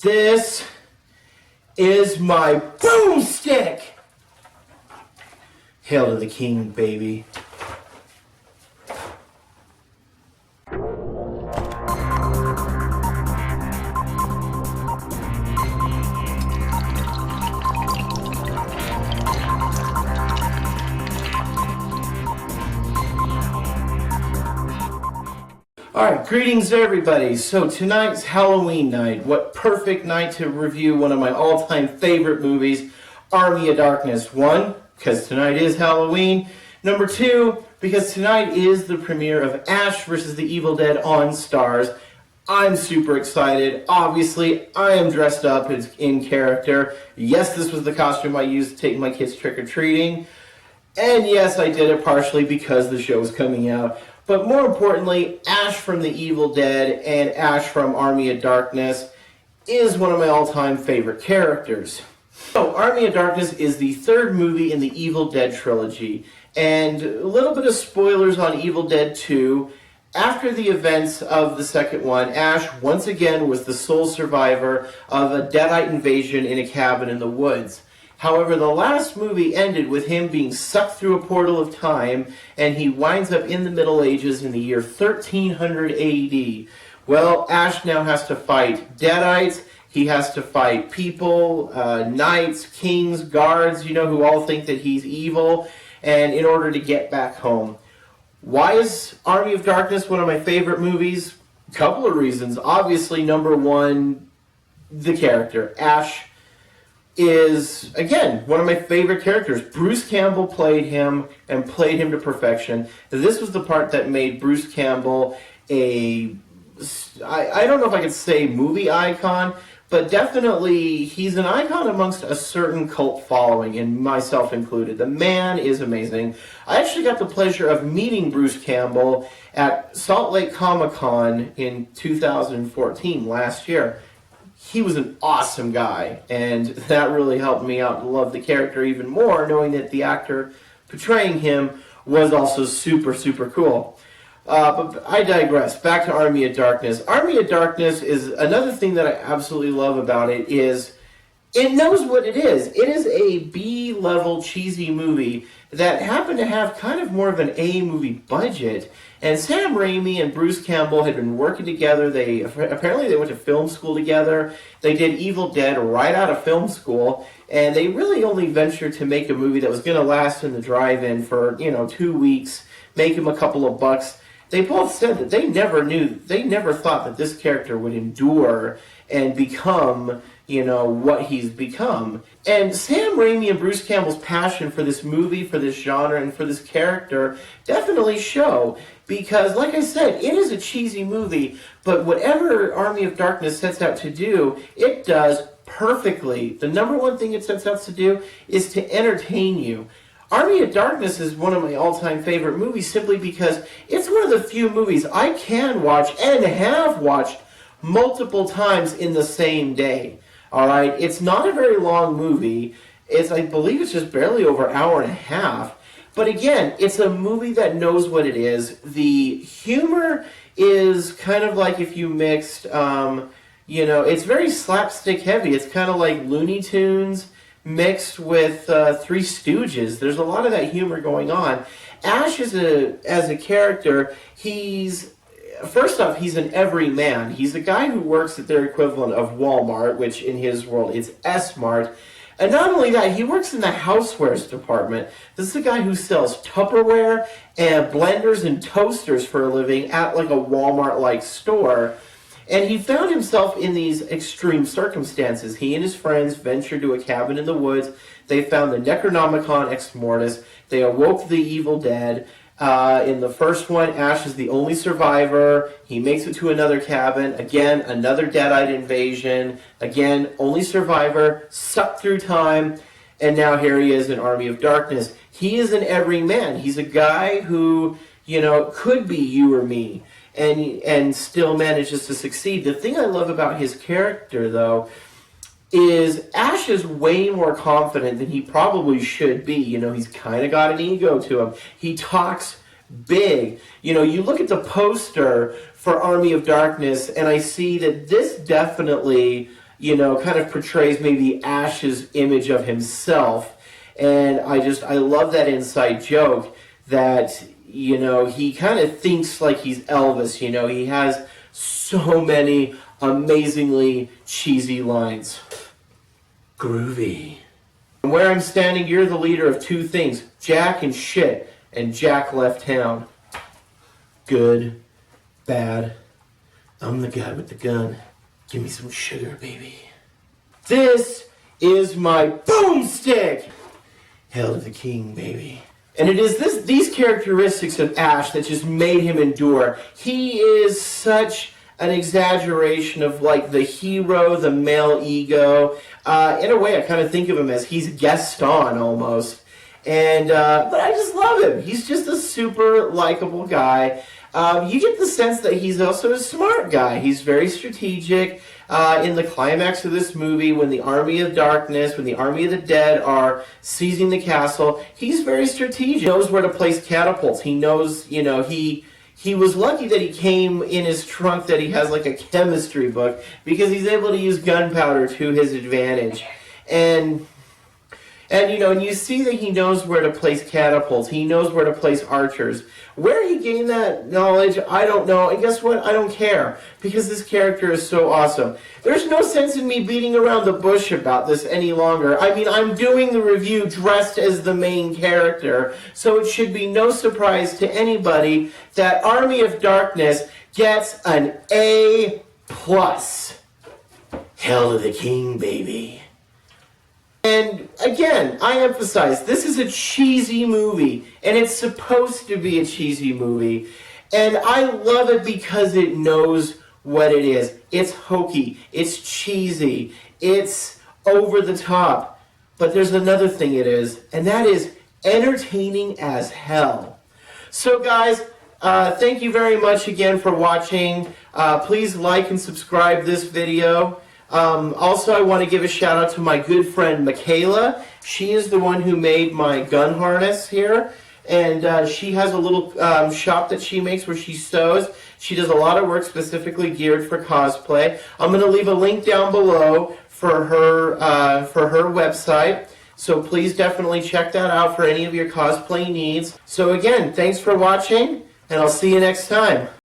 This is my boomstick! Hail to the king, baby. Alright, greetings everybody. So tonight's Halloween night. What perfect night to review one of my all-time favorite movies, Army of Darkness. One, because tonight is Halloween. Number two, because tonight is the premiere of Ash vs. the Evil Dead on Starz. I'm super excited. Obviously, I am dressed up in character. Yes, this was the costume I used to take my kids trick-or-treating. And yes, I did it partially because the show is coming out. But more importantly, Ash from The Evil Dead and Ash from Army of Darkness is one of my all-time favorite characters. So, Army of Darkness is the third movie in the Evil Dead trilogy. And a little bit of spoilers on Evil Dead 2. After the events of the second one, Ash once again was the sole survivor of a Deadite invasion in a cabin in the woods. However, the last movie ended with him being sucked through a portal of time, and he winds up in the Middle Ages in the year 1300 AD. Well, Ash now has to fight Deadites, he has to fight people, knights, kings, guards, who all think that he's evil, and in order to get back home. Why is Army of Darkness one of my favorite movies? A couple of reasons. Obviously, number one, the character. Ash is, again, one of my favorite characters. Bruce Campbell played him, and played him to perfection. This was the part that made Bruce Campbell I don't know if I could say movie icon, but definitely he's an icon amongst a certain cult following, and myself included. The man is amazing. I actually got the pleasure of meeting Bruce Campbell at Salt Lake Comic-Con in 2014, last year. He was an awesome guy, and that really helped me out to love the character even more, knowing that the actor portraying him was also super, super cool. But I digress. Back to Army of Darkness. Army of Darkness is another thing that I absolutely love about it is it knows what it is. It is a B-level cheesy movie that happened to have kind of more of an A-movie budget. And Sam Raimi and Bruce Campbell had been working together. Apparently they went to film school together. They did Evil Dead right out of film school. And they really only ventured to make a movie that was going to last in the drive-in for, 2 weeks, make him a couple of bucks. They both said that they never thought that this character would endure and become, what he's become. And Sam Raimi and Bruce Campbell's passion for this movie, for this genre, and for this character definitely show. Because, like I said, it is a cheesy movie, but whatever Army of Darkness sets out to do, it does perfectly. The number one thing it sets out to do is to entertain you. Army of Darkness is one of my all-time favorite movies simply because it's one of the few movies I can watch and have watched multiple times in the same day. Alright, it's not a very long movie. I believe it's just barely over an hour and a half. But again, it's a movie that knows what it is. The humor is kind of like if you mixed, it's very slapstick heavy. It's kind of like Looney Tunes mixed with Three Stooges. There's a lot of that humor going on. Ash as a character, first off, he's an everyman. He's a guy who works at their equivalent of Walmart, which in his world is S-Mart. And not only that, he works in the housewares department. This is a guy who sells Tupperware and blenders and toasters for a living at like a Walmart-like store. And he found himself in these extreme circumstances. He and his friends ventured to a cabin in the woods. They found the Necronomicon Ex Mortis. They awoke the Evil Dead. In the first one, Ash is the only survivor. He makes it to another cabin. Again, another Deadite invasion. Again, only survivor, sucked through time. And now here he is in Army of Darkness. He is an everyman. He's a guy who, could be you or me. And still manages to succeed. The thing I love about his character, though, is Ash is way more confident than he probably should be. He's kind of got an ego to him. He talks big. You look at the poster for Army of Darkness, and I see that this definitely kind of portrays maybe Ash's image of himself. And I love that inside joke that, he kind of thinks like he's Elvis. He has so many amazingly cheesy lines. Groovy. And where I'm standing, you're the leader of two things, Jack and shit. And Jack left town. Good, bad, I'm the guy with the gun. Give me some sugar, baby. This is my boomstick! Hail to the king, baby. And it is these characteristics of Ash that just made him endure. He is such an exaggeration of like the hero, the male ego. In a way, I kind of think of him as he's Gaston almost. And but I just love him. He's just a super likable guy. You get the sense that he's also a smart guy. He's very strategic. In the climax of this movie, when the Army of Darkness, when the Army of the Dead are seizing the castle, he's very strategic. He knows where to place catapults. He knows, he was lucky that he came in his trunk that he has like a chemistry book because he's able to use gunpowder to his advantage. And you see that he knows where to place catapults. He knows where to place archers. Where he gained that knowledge, I don't know. And guess what? I don't care. Because this character is so awesome. There's no sense in me beating around the bush about this any longer. I mean, I'm doing the review dressed as the main character. So it should be no surprise to anybody that Army of Darkness gets an A+. Hail to the king, baby. And again, I emphasize, this is a cheesy movie, and it's supposed to be a cheesy movie. And I love it because it knows what it is. It's hokey, it's cheesy, it's over the top. But there's another thing it is, and that is entertaining as hell. So guys, thank you very much again for watching. Please like and subscribe this video. Also, I want to give a shout out to my good friend Mikayla. She is the one who made my gun harness here. And she has a little shop that she makes where she sews. She does a lot of work specifically geared for cosplay. I'm going to leave a link down below for her website. So please definitely check that out for any of your cosplay needs. So again, thanks for watching, and I'll see you next time.